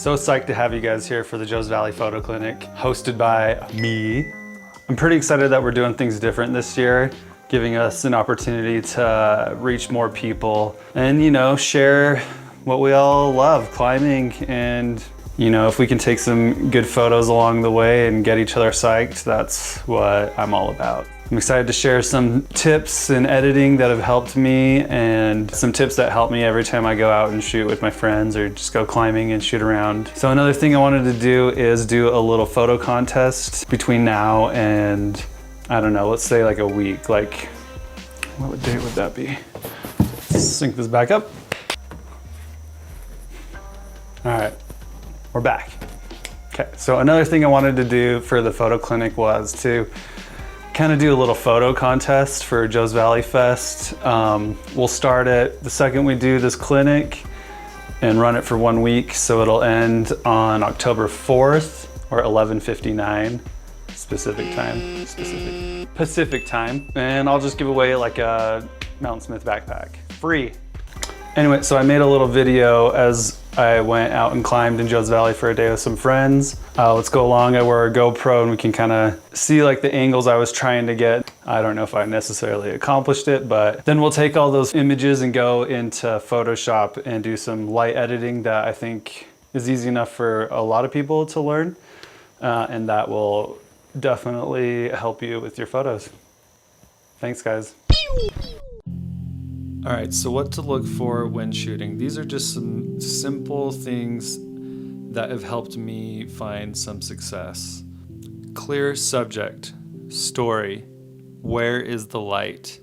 So psyched to have you guys here for the Joe's Valley Photo Clinic, hosted by me. I'm pretty excited that we're doing things different this year, giving us an opportunity to reach more people and, you know, share what we all love, climbing. And, you know, if we can take some good photos along the way and get each other psyched, that's what I'm all about. I'm excited to share some tips in editing that have helped me and some tips that help me every time I go out and shoot with my friends or just go climbing and shoot around. So another thing I wanted to do is do a little photo contest between now and, I don't know, let's say like a week. Like, what date would that be? Let's sync this back up. All right, we're back. Okay, so another thing I wanted to do for the photo clinic was to kind of do a little photo contest for Joe's Valley Fest. We'll start it the second we do this clinic and run it for 1 week. So it'll end on October 4th or 11:59 Pacific time. And I'll just give away like a Mountain Smith backpack, free. Anyway, so I made a little video as I went out and climbed in Joe's Valley for a day with some friends. Let's go along. I wear a GoPro and we can kind of see like the angles I was trying to get. I don't know if I necessarily accomplished it, but then we'll take all those images and go into Photoshop and do some light editing that I think is easy enough for a lot of people to learn. And that will definitely help you with your photos. Thanks, guys. All right, so what to look for when shooting. These are just some simple things that have helped me find some success. Clear subject, story, where is the light?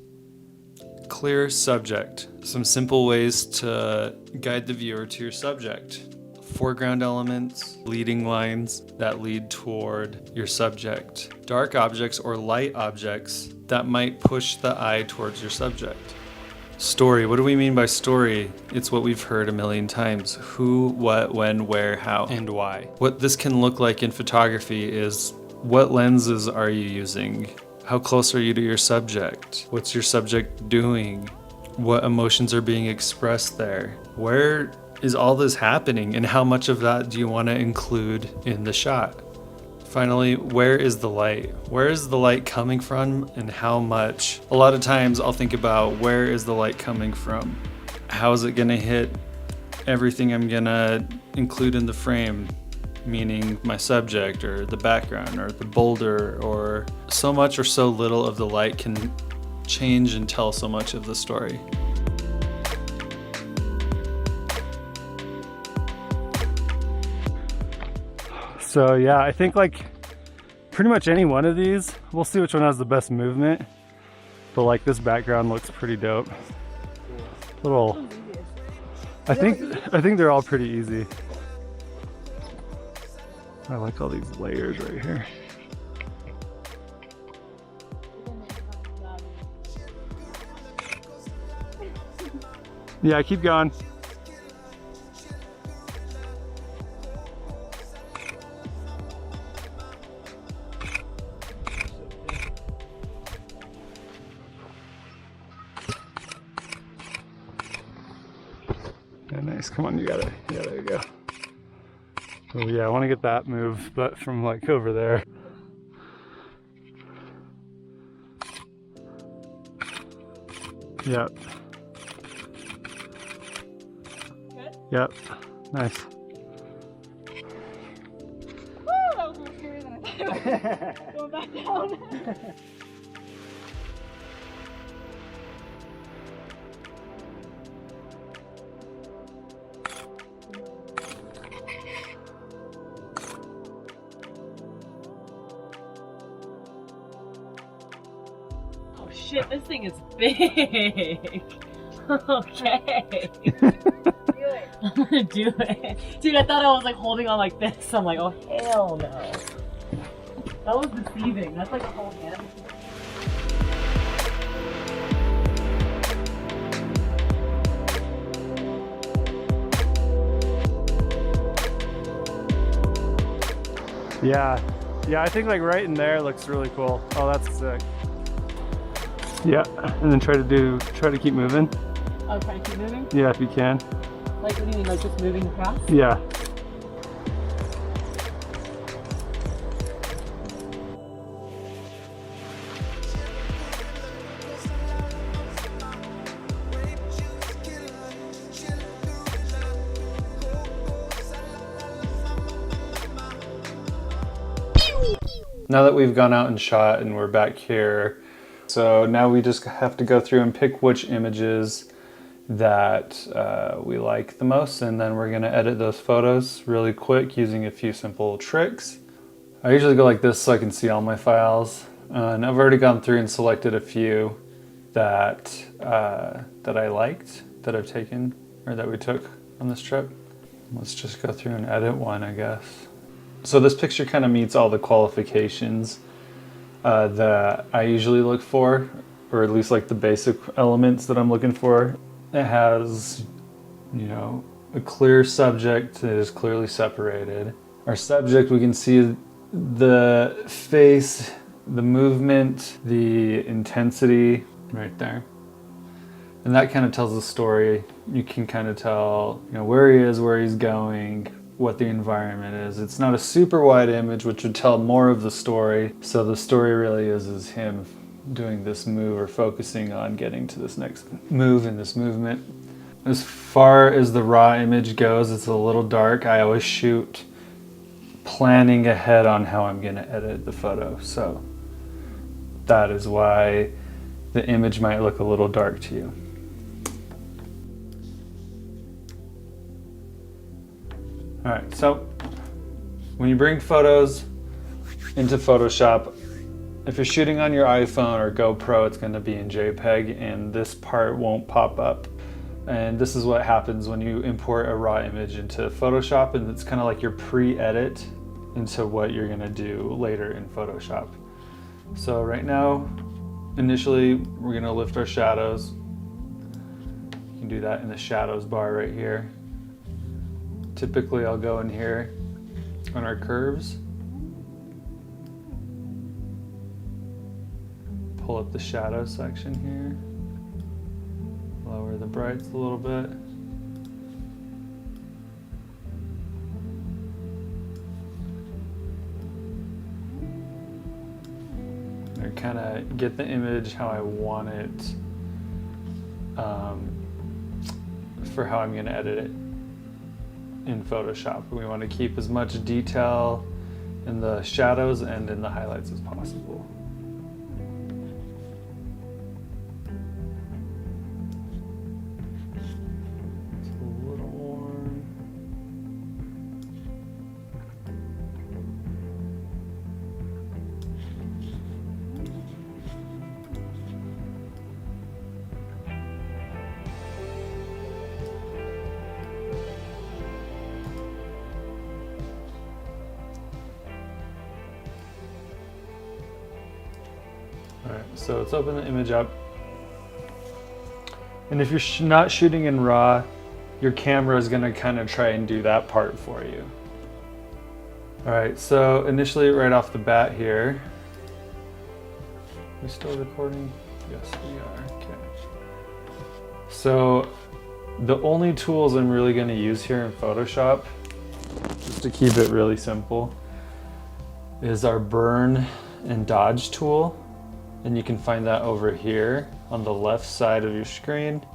Clear subject, some simple ways to guide the viewer to your subject. Foreground elements, leading lines that lead toward your subject. Dark objects or light objects that might push the eye towards your subject. Story, what do we mean by story? It's what we've heard a million times. Who, what, when, where, how, and why. What this can look like in photography is what lenses are you using? How close are you to your subject? What's your subject doing? What emotions are being expressed there? Where is all this happening and how much of that do you want to include in the shot? Finally, where is the light? Where is the light coming from and how much? A lot of times I'll think about where is the light coming from? How is it gonna hit everything I'm gonna include in the frame? Meaning my subject or the background or the boulder, or so much or so little of the light can change and tell so much of the story. So yeah, I think like pretty much any one of these, we'll see which one has the best movement. But like this background looks pretty dope. Little, I think they're all pretty easy. I like all these layers right here. Yeah, keep going. Yeah, nice. Come on, you got it. Yeah, there you go. Oh yeah, I want to get that move, but from like over there. Yep. Good? Yep. Nice. Woo! That was more scary than I thought it was. Going back down. Shit, this thing is big. Okay. Do it. I'm gonna do it. Dude, I thought I was like holding on like this. I'm like, oh hell no. That was deceiving. That's like a whole hand. Yeah. Yeah, I think like right in there looks really cool. Oh, that's sick. Yeah, and then try to keep moving. Oh, try to keep moving? Yeah, if you can. Like, what do you mean, like just moving across? Yeah. Now that we've gone out and shot and we're back here, so now we just have to go through and pick which images that we like the most, and then we're gonna edit those photos really quick using a few simple tricks. I usually go like this so I can see all my files, and I've already gone through and selected a few that I liked, that I've taken, or that we took on this trip. Let's just go through and edit one, I guess. So this picture kind of meets all the qualifications that I usually look for, or at least like the basic elements that I'm looking for. It has, you know, a clear subject that is clearly separated. Our subject, we can see the face, the movement, the intensity right there. And that kind of tells the story. You can kind of tell, you know, where he is, where he's going, what the environment is. It's not a super wide image, which would tell more of the story. So the story really is him doing this move, or focusing on getting to this next move in this movement. As far as the raw image goes, it's a little dark. I always shoot planning ahead on how I'm gonna edit the photo. So that is why the image might look a little dark to you. All right, so when you bring photos into Photoshop, if you're shooting on your iPhone or GoPro, it's gonna be in JPEG, and this part won't pop up. And this is what happens when you import a raw image into Photoshop, and it's kind of like your pre-edit into what you're gonna do later in Photoshop. So right now, initially, we're gonna lift our shadows. You can do that in the shadows bar right here. Typically, I'll go in here on our curves, pull up the shadow section here, lower the brights a little bit. Or kind of get the image how I want it, for how I'm going to edit it in Photoshop. We want to keep as much detail in the shadows and in the highlights as possible. Alright, so let's open the image up. And if you're not shooting in RAW, your camera is going to kind of try and do that part for you. Alright, so initially right off the bat here, are we still recording? Yes, we are. Okay. So the only tools I'm really going to use here in Photoshop, just to keep it really simple, is our burn and dodge tool. And you can find that over here on the left side of your screen,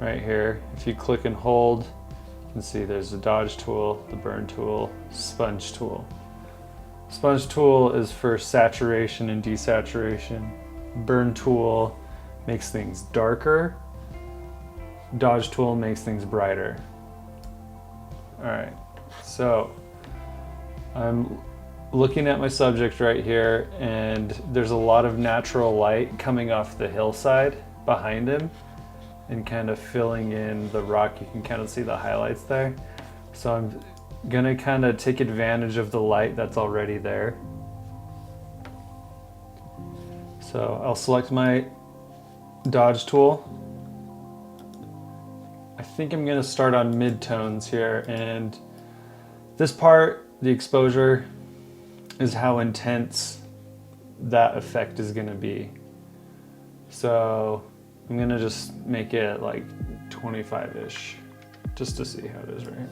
right here. If you click and hold, you can see there's the dodge tool, the burn tool, sponge tool. Sponge tool is for saturation and desaturation. Burn tool makes things darker. Dodge tool makes things brighter. All right, so I'm looking at my subject right here, and there's a lot of natural light coming off the hillside behind him and kind of filling in the rock. You can kind of see the highlights there. So I'm gonna kind of take advantage of the light that's already there. So I'll select my dodge tool. I think I'm gonna start on mid-tones here, and this part, the exposure, is how intense that effect is gonna be. So I'm gonna just make it like 25-ish, just to see how it is right here.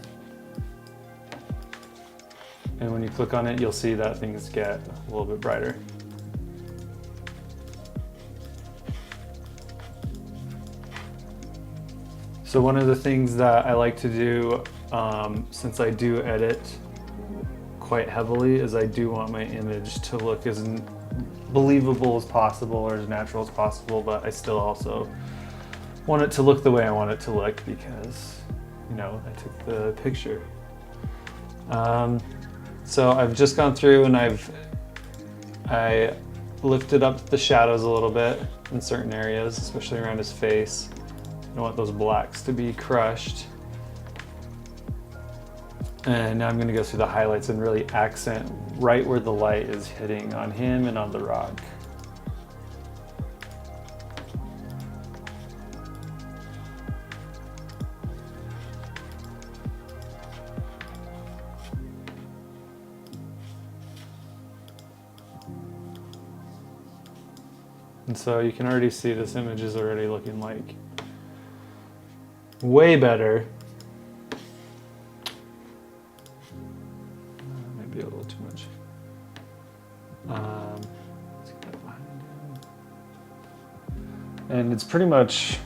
And when you click on it, you'll see that things get a little bit brighter. So one of the things that I like to do, since I do edit quite heavily is I do want my image to look as believable as possible or as natural as possible, but I still also want it to look the way I want it to look because, you know, I took the picture. So I've just gone through and I lifted up the shadows a little bit in certain areas, especially around his face. I want those blacks to be crushed. And now I'm going to go through the highlights and really accent right where the light is hitting on him and on the rock. And so you can already see this image is already looking like way better. Maybe a little too much. Let's get that behind him. And it's pretty much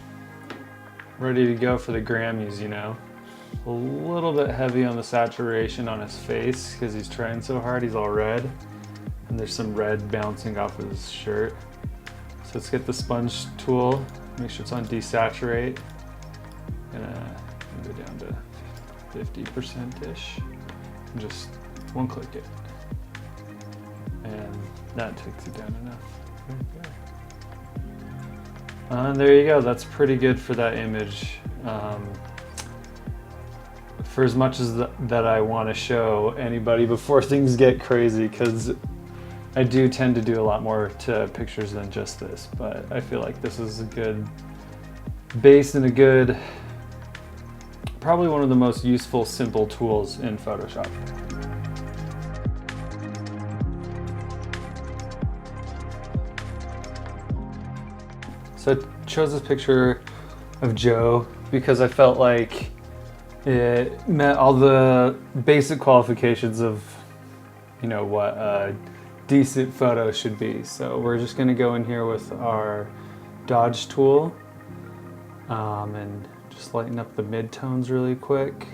ready to go for the Grammys, you know. A little bit heavy on the saturation on his face because he's trying so hard, he's all red. And there's some red bouncing off of his shirt. So let's get the sponge tool, make sure it's on desaturate. Gonna go down to 50%-ish. Just one click it. And that takes it down enough. And there you go, that's pretty good for that image. For as much as that I want to show anybody before things get crazy, because I do tend to do a lot more to pictures than just this, but I feel like this is a good base and a good, probably one of the most useful, simple tools in Photoshop. So I chose this picture of Joe because I felt like it met all the basic qualifications of, you know, what a decent photo should be. So we're just going to go in here with our dodge tool and just lighten up the midtones really quick.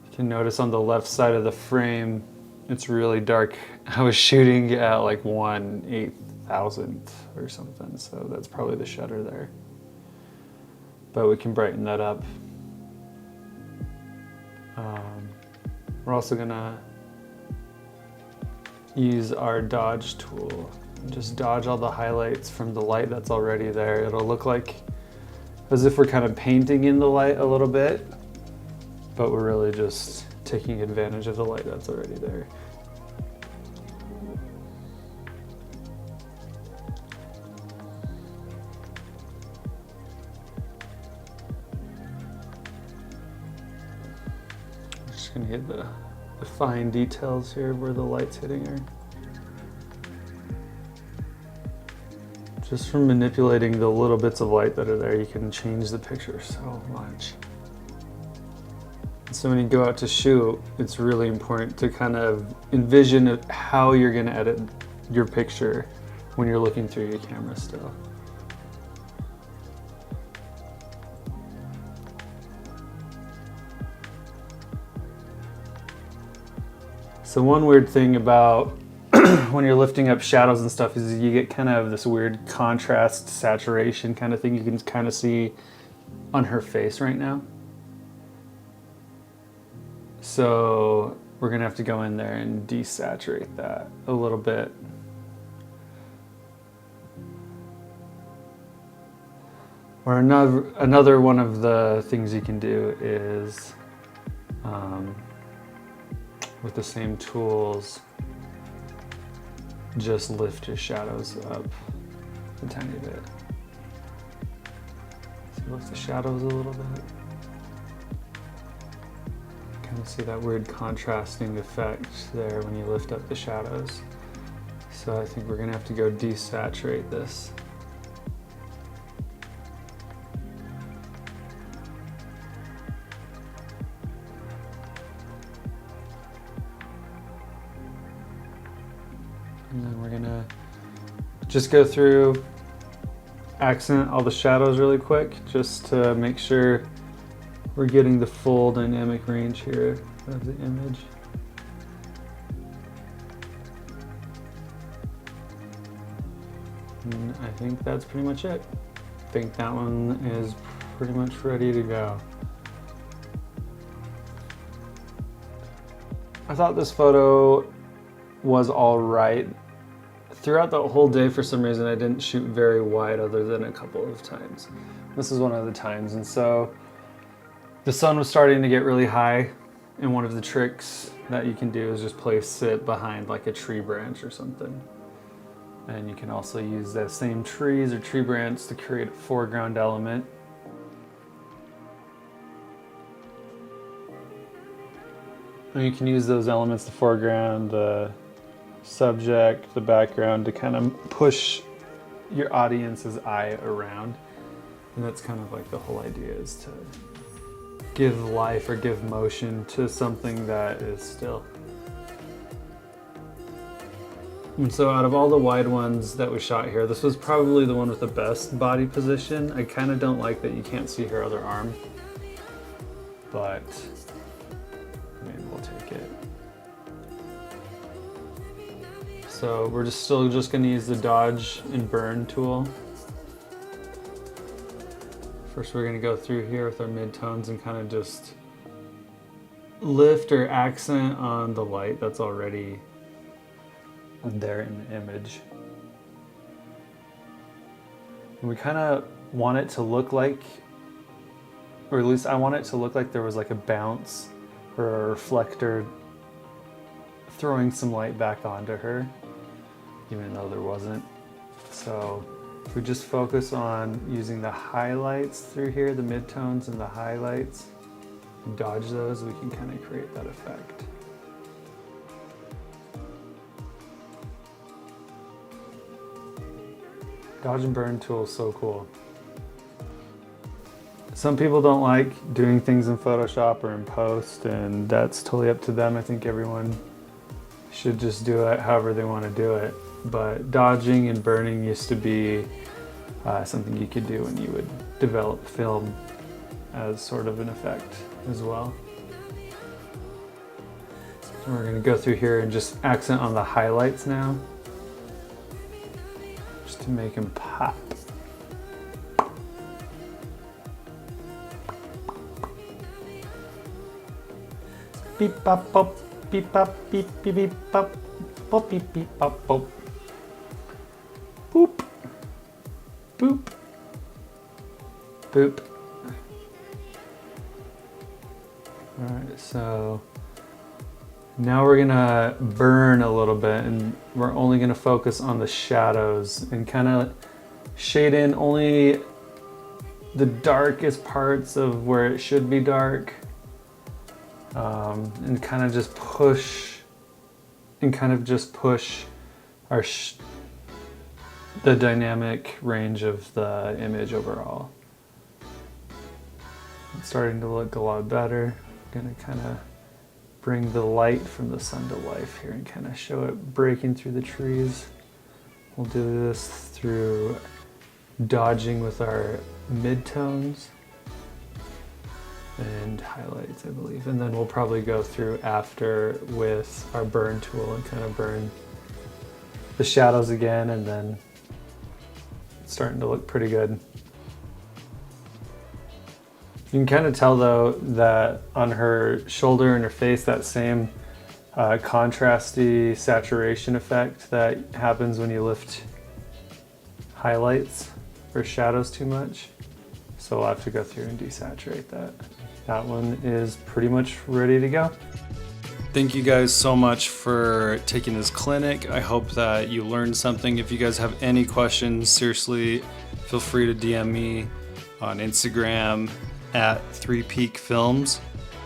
You can notice on the left side of the frame it's really dark. I was shooting at like 1/8000th or something, so that's probably the shutter there. But we can brighten that up. We're also gonna use our dodge tool. Just dodge all the highlights from the light that's already there. It'll look like as if we're kind of painting in the light a little bit, but we're really just taking advantage of the light that's already there. Just gonna get the fine details here where the light's hitting her. Just from manipulating the little bits of light that are there, you can change the picture so much. So when you go out to shoot, it's really important to kind of envision how you're gonna edit your picture when you're looking through your camera still. So one weird thing about when you're lifting up shadows and stuff is you get kind of this weird contrast saturation kind of thing you can kind of see on her face right now. So we're gonna have to go in there and desaturate that a little bit. Or another one of the things you can do is with the same tools, just lift your shadows up a tiny bit. So lift the shadows a little bit. Kind of see that weird contrasting effect there when you lift up the shadows. So I think we're gonna have to go desaturate this. And then we're gonna just go through, accent all the shadows really quick, just to make sure we're getting the full dynamic range here of the image. And I think that's pretty much it. I think that one is pretty much ready to go. I thought this photo was all right. Throughout the whole day, for some reason, I didn't shoot very wide other than a couple of times. This is one of the times, and so the sun was starting to get really high, and one of the tricks that you can do is just place it behind like a tree branch or something. And you can also use the same trees or tree branch to create a foreground element. And you can use those elements, the foreground, the subject, the background, to kind of push your audience's eye around. And that's kind of like the whole idea, is to give life or give motion to something that is still. And so out of all the wide ones that we shot here, this was probably the one with the best body position. I kind of don't like that you can't see her other arm, but maybe we'll take it. So we're still just gonna use the dodge and burn tool. First we're gonna go through here with our midtones and kind of just lift or accent on the light that's already there in the image. And we kind of want it to look like, or at least I want it to look like there was like a bounce or a reflector throwing some light back onto her, even though there wasn't. So if we just focus on using the highlights through here, the midtones and the highlights, dodge those, we can kind of create that effect. Dodge and burn tool is so cool. Some people don't like doing things in Photoshop or in post, and that's totally up to them. I think everyone should just do it however they want to do it. But dodging and burning used to be something you could do when you would develop film as sort of an effect as well. And we're going to go through here and just accent on the highlights now, just to make them pop. Beep pop pop, beep pop, beep beep beep pop, pop beep beep pop pop. Boop, boop, boop. All right, so now we're gonna burn a little bit, and we're only gonna focus on the shadows and kind of shade in only the darkest parts of where it should be dark, and kind of just push our the dynamic range of the image overall. It's starting to look a lot better. I'm gonna kind of bring the light from the sun to life here and kind of show it breaking through the trees. We'll do this through dodging with our midtones and highlights, I believe. And then we'll probably go through after with our burn tool and kind of burn the shadows again, and then it's starting to look pretty good. You can kind of tell though that on her shoulder and her face, that same contrasty saturation effect that happens when you lift highlights or shadows too much. So we'll have to go through and desaturate that. That one is pretty much ready to go. Thank you guys so much for taking this clinic. I hope that you learned something. If you guys have any questions, seriously, feel free to DM me on Instagram at 3 Peak Films.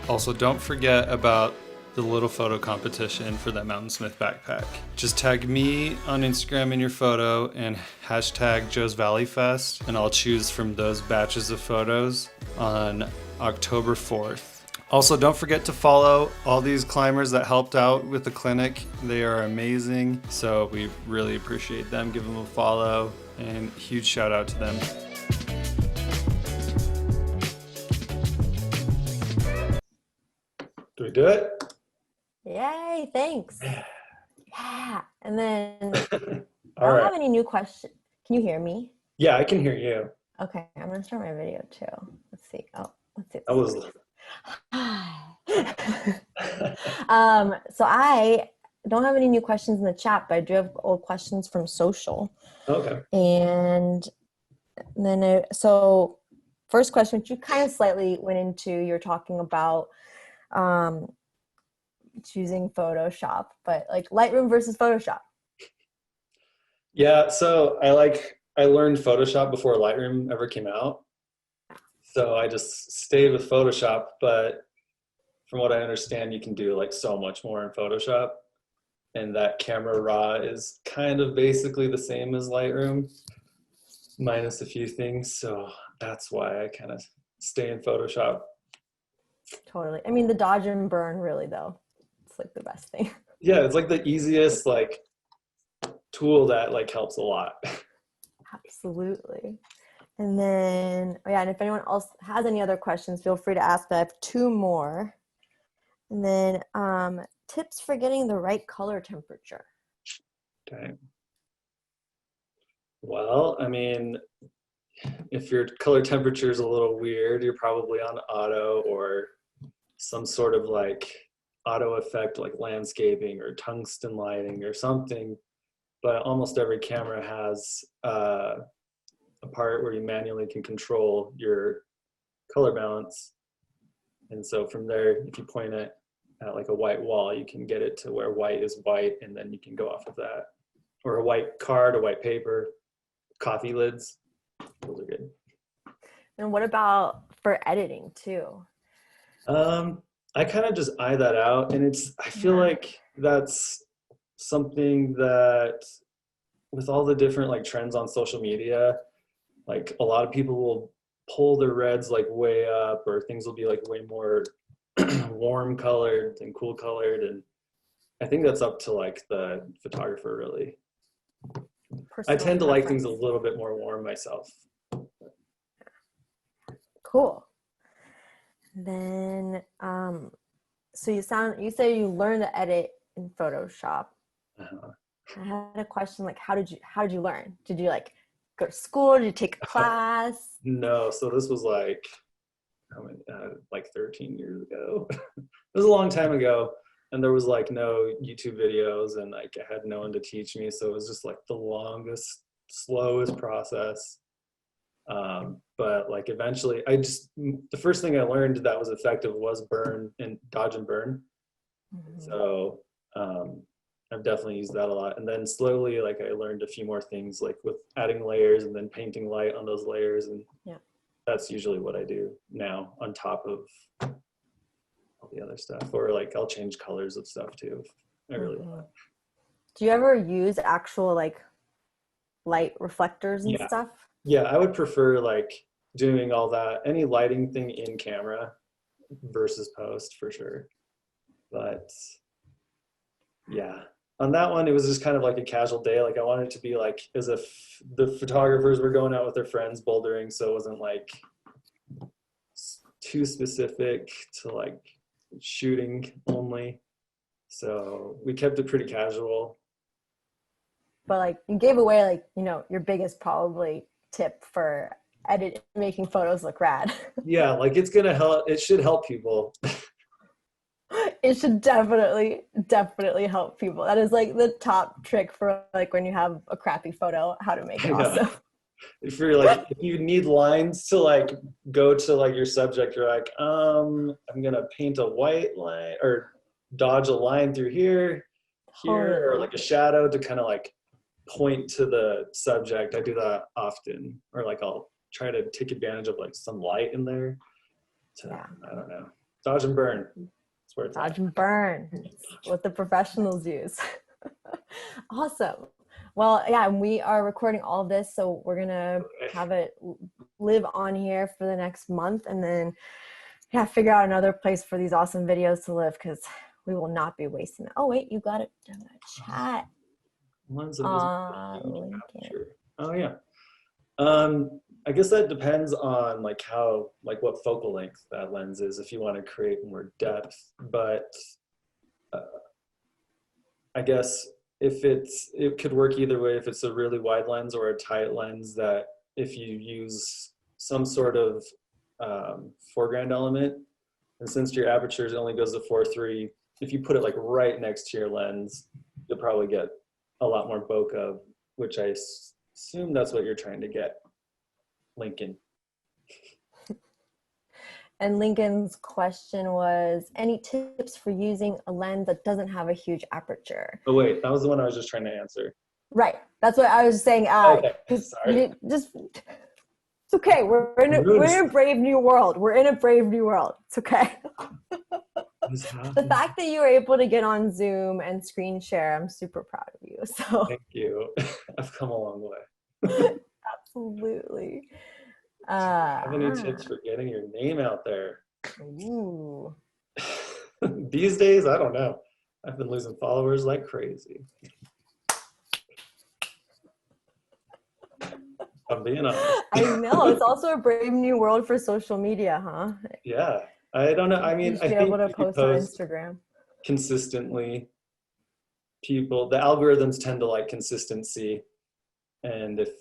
Also, don't forget about the little photo competition for that Mountain Smith backpack. Just tag me on Instagram in your photo and hashtag Joe's Valley Fest, and I'll choose from those batches of photos on October 4th. Also, don't forget to follow all these climbers that helped out with the clinic. They are amazing, so we really appreciate them. Give them a follow, and huge shout out to them. Do we do it? Yay, thanks. Yeah. And then I All don't right. have any new questions. Can you hear me? Yeah, I can hear you. Okay, I'm gonna start my video too. Let's see. Oh, let's see. I was. Hi. So I don't have any new questions in the chat, but I do have old questions from social. Okay. And then so first question, which you kind of slightly went into, you're talking about um, choosing Photoshop, but like Lightroom versus Photoshop. Yeah, so I learned Photoshop before Lightroom ever came out. So I just stayed with Photoshop, but from what I understand, you can do like so much more in Photoshop. And that camera raw is kind of basically the same as Lightroom, minus a few things. So that's why I kind of stay in Photoshop. Totally. I mean, the dodge and burn really though. It's like the best thing. Yeah, it's like the easiest like tool that like helps a lot. Absolutely. And then, oh yeah, and if anyone else has any other questions, feel free to ask. I have two more. And then tips for getting the right color temperature. Okay. Well, I mean, if your color temperature is a little weird, you're probably on auto or some sort of like auto effect like landscaping or tungsten lighting or something. But almost every camera has a part where you manually can control your color balance. And so from there, if you point it at like a white wall, you can get it to where white is white, and then you can go off of that. Or a white card, a white paper, coffee lids. Those are good. And what about for editing too? I kind of just eye that out, and I feel Yeah. like that's something that with all the different like trends on social media, like a lot of people will pull their reds like way up, or things will be like way more warm colored and cool colored, and I think that's up to like the photographer really. I Personal tend to like things preference. a little bit more warm myself. Cool. Then, so you say you learned to edit in Photoshop. Uh, I had a question like, how did you learn? Did you like go to school? Did you take a class? no, so this was like how many, like 13 years ago. It was a long time ago, and there was like no YouTube videos, and like I had no one to teach me, so it was just like the longest, slowest process. But like eventually, the first thing I learned that was effective was burn and dodge and burn. Mm-hmm. So I've definitely used that a lot. And then slowly, like I learned a few more things, like with adding layers and then painting light on those layers, and Yeah. that's usually what I do now on top of all the other stuff. Or like I'll change colors of stuff too if I really Mm-hmm. want. Do you ever use actual like light reflectors and Yeah, stuff? yeah, I would prefer like doing all that, any lighting thing in camera versus post for sure. But yeah, on that one, it was just kind of like a casual day. Like I wanted it to be like as if the photographers were going out with their friends bouldering, so it wasn't like too specific to like shooting only. So we kept it pretty casual. But like you gave away like, your biggest probably tip for making photos look rad. Yeah, like it's gonna help. It should help people. It should definitely help people. That is like the top trick for like when you have a crappy photo, how to make it Yeah. awesome. If you're like, if you need lines to like go to like your subject, you're like, I'm gonna paint a white line or dodge a line through here, or Totally. like a shadow to kind of like point to the subject. I do that often, or like I'll try to take advantage of like some light in there to, Yeah. I don't know, dodge and burn. That's where it's Dodge at. and burn. It's what the professionals use. Awesome. Well, yeah, we are recording all of this, so we're gonna have it live on here for the next month, and then figure out another place for these awesome videos to live because we will not be wasting it. Oh wait, you got it in the chat. One's invisible Link it. capture. Oh yeah. I guess that depends on like how, like what focal length that lens is if you want to create more depth. But I guess it could work either way, if it's a really wide lens or a tight lens, that if you use some sort of foreground element, and since your aperture only goes to 4.3, if you put it like right next to your lens, you'll probably get a lot more bokeh, which I assume that's what you're trying to get, Lincoln. And Lincoln's question was, any tips for using a lens that doesn't have a huge aperture? Oh wait, that was the one I was just trying to answer. Right. That's what I was saying. Okay, sorry. It's okay. We're in a brave new world. We're in a brave new world. It's okay. The fact that you were able to get on Zoom and screen share, I'm super proud of you. So thank you. I've come a long way. Absolutely. Have any tips for getting your name out there? Ooh. These days, I don't know. I've been losing followers like crazy. I'm being honest. I know. It's also a brave new world for social media, huh? Yeah. I don't know. I mean, You I should be think able to if you post on post Instagram consistently, the algorithms tend to like consistency. And if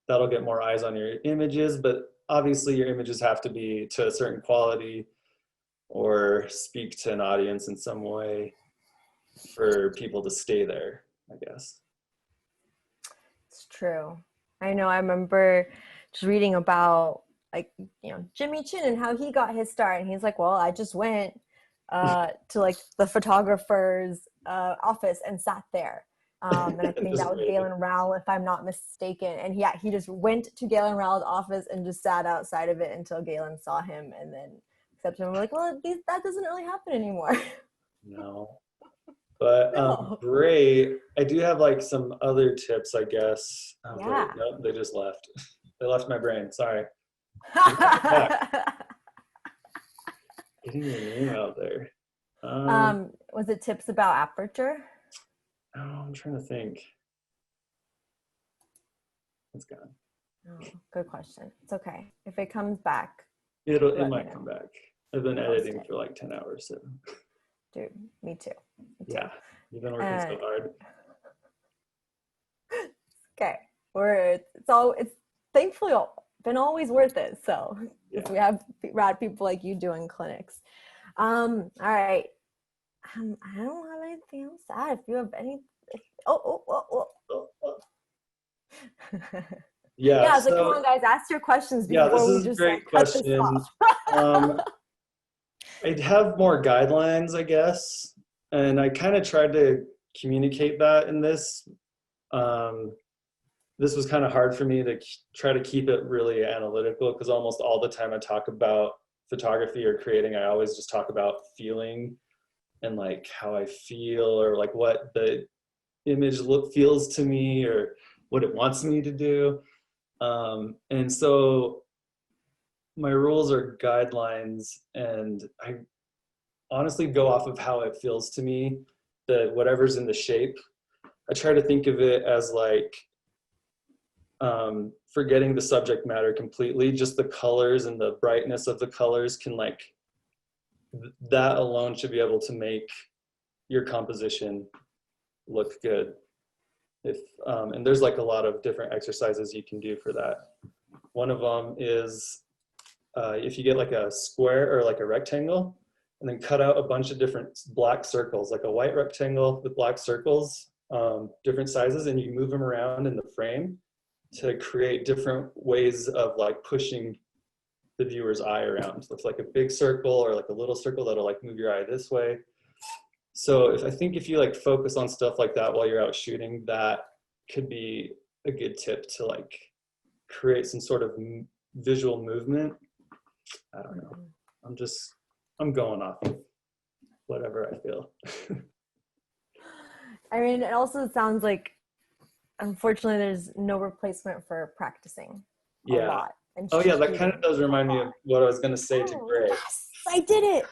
that'll get more eyes on your images, but obviously your images have to be to a certain quality or speak to an audience in some way for people to stay there, I guess. It's true. I know. I remember just reading about Jimmy Chin and how he got his start, and he's like, well, I just went to like the photographer's office and sat there. And I think that was Galen Rowell, if I'm not mistaken. And he just went to Galen Rowell's office and just sat outside of it until Galen saw him and then accepted him. We're like, well, that doesn't really happen anymore. No. But great. I do have like some other tips, I guess. Oh, yeah. Wait, nope, they just left. They left my brain. Sorry. Getting your name out there. Was it tips about aperture? Oh, I'm trying to think. It's gone. Oh, good question. It's okay. If it comes back, It might come back. I've been editing for like 10 hours, so. Dude, me too. Yeah, you've been working so hard. Okay, it's thankfully been always worth it. So if we have rad people like you doing clinics. All right. I don't have anything else to add. If you have any, Yeah. So come on, guys, ask your questions before this we is just a great cut this question. off. I'd have more guidelines, I guess, and I kind of tried to communicate that in this. This was kind of hard for me to try to keep it really analytical, because almost all the time I talk about photography or creating, I always just talk about feeling and like how I feel, or like what the image feels to me, or what it wants me to do. And so my rules are guidelines, and I honestly go off of how it feels to me, that whatever's in the shape. I try to think of it as like forgetting the subject matter completely, just the colors and the brightness of the colors can that alone should be able to make your composition look good. And there's like a lot of different exercises you can do for that. One of them is if you get like a square or like a rectangle, and then cut out a bunch of different black circles, like a white rectangle with black circles, different sizes, and you move them around in the frame to create different ways of like pushing the viewer's eye around. So it's like a big circle or like a little circle that'll like move your eye this way. So I think if you like focus on stuff like that while you're out shooting, that could be a good tip to like create some sort of visual movement. I don't know. I'm going off of whatever I feel. I mean, it also sounds like, unfortunately, there's no replacement for practicing a lot. And that kind of does remind me of what I was going to say to Gray. Yes, I did it.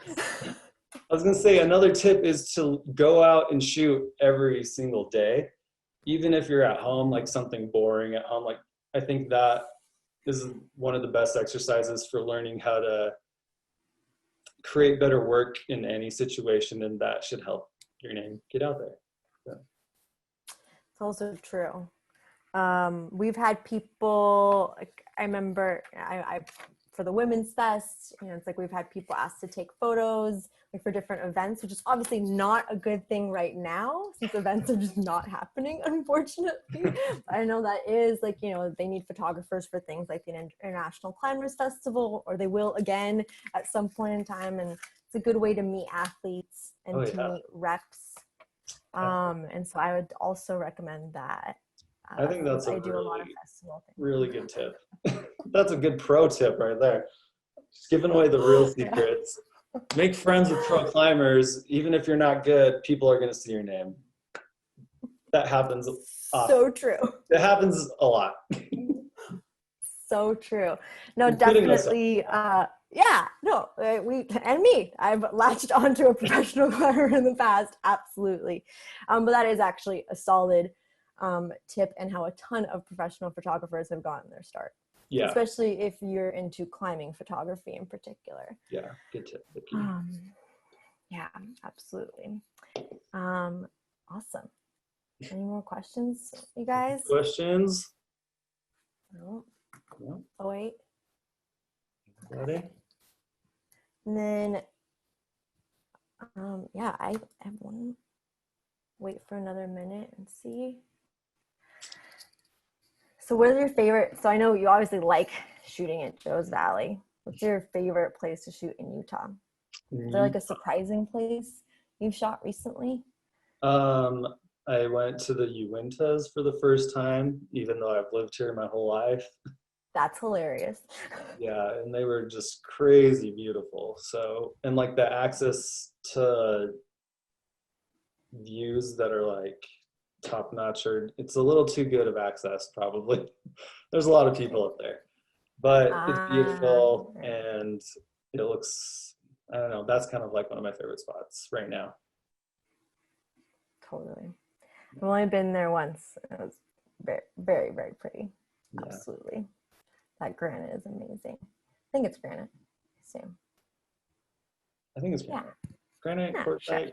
I was going to say another tip is to go out and shoot every single day, even if you're at home, like something boring at home. Like I think that is one of the best exercises for learning how to create better work in any situation, and that should help your name get out there. So. It's also true. We've had people, like, I remember I for the Women's Fest, you know, it's like we've had people asked to take photos like for different events, which is obviously not a good thing right now since events are just not happening, unfortunately. I know that is like, you know, they need photographers for things like the International Climbers Festival, or they will again at some point in time. And it's a good way to meet athletes and to meet reps. And so I would also recommend that. I think that's I do a lot of festival things. Really good tip. That's a good pro tip right there. Just giving away the real secrets. Make friends with pro climbers. Even if you're not good, people are going to see your name. That happens often. So true. It happens a lot. So true. No, Including definitely. Yeah, no, we and me. I've latched onto a professional climber in the past, absolutely. But that is actually a solid tip, and how a ton of professional photographers have gotten their start. Yeah. Especially if you're into climbing photography in particular. Yeah, good tip. Yeah, absolutely. Awesome. Any more questions, you guys? Questions? No. No. Oh wait. Ready? Okay. And then, yeah, I have one. Wait for another minute and see. So what is your favorite? So I know you obviously like shooting at Joe's Valley. What's your favorite place to shoot in Utah? Is there like a surprising place you've shot recently? I went to the Uintas for the first time, even though I've lived here my whole life. That's hilarious. Yeah, and they were just crazy beautiful. So, and like the access to views that are like top notch, or it's a little too good of access probably. There's a lot of people up there, but it's beautiful and it looks, I don't know, that's kind of like one of my favorite spots right now. Totally. I've only been there once. It was very, very, very pretty. Yeah. Absolutely. That granite is amazing. I think it's granite. I think it's granite. Yeah. Granite, quartzite.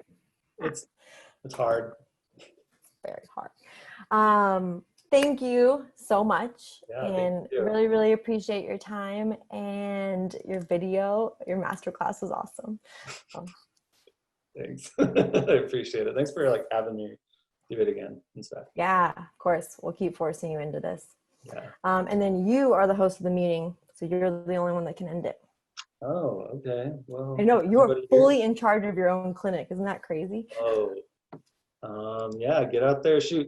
Sure. It's hard. It's very hard. Thank you so much. Yeah, and really, really appreciate your time and your video. Your masterclass was awesome. Thanks. I appreciate it. Thanks for like having me do it again and stuff. Yeah, of course. We'll keep forcing you into this. Yeah. And then you are the host of the meeting, so you're the only one that can end it. Oh, okay. Well, I know you're fully in charge of your own clinic. Isn't that crazy? Oh, yeah. Get out there, shoot.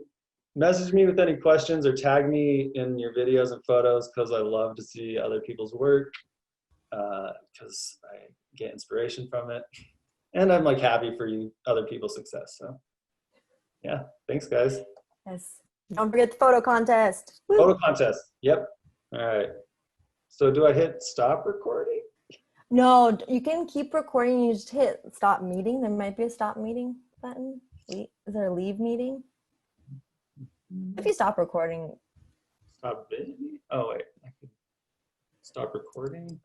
Message me with any questions or tag me in your videos and photos because I love to see other people's work because I get inspiration from it. And I'm like happy for you, other people's success. So yeah, thanks guys. Yes. Don't forget the photo contest. Woo. Photo contest. Yep. All right. So do I hit stop recording? No, you can keep recording. You just hit stop meeting. There might be a stop meeting button. Is there a leave meeting? If you stop recording. Stop video? Oh wait. I can stop recording.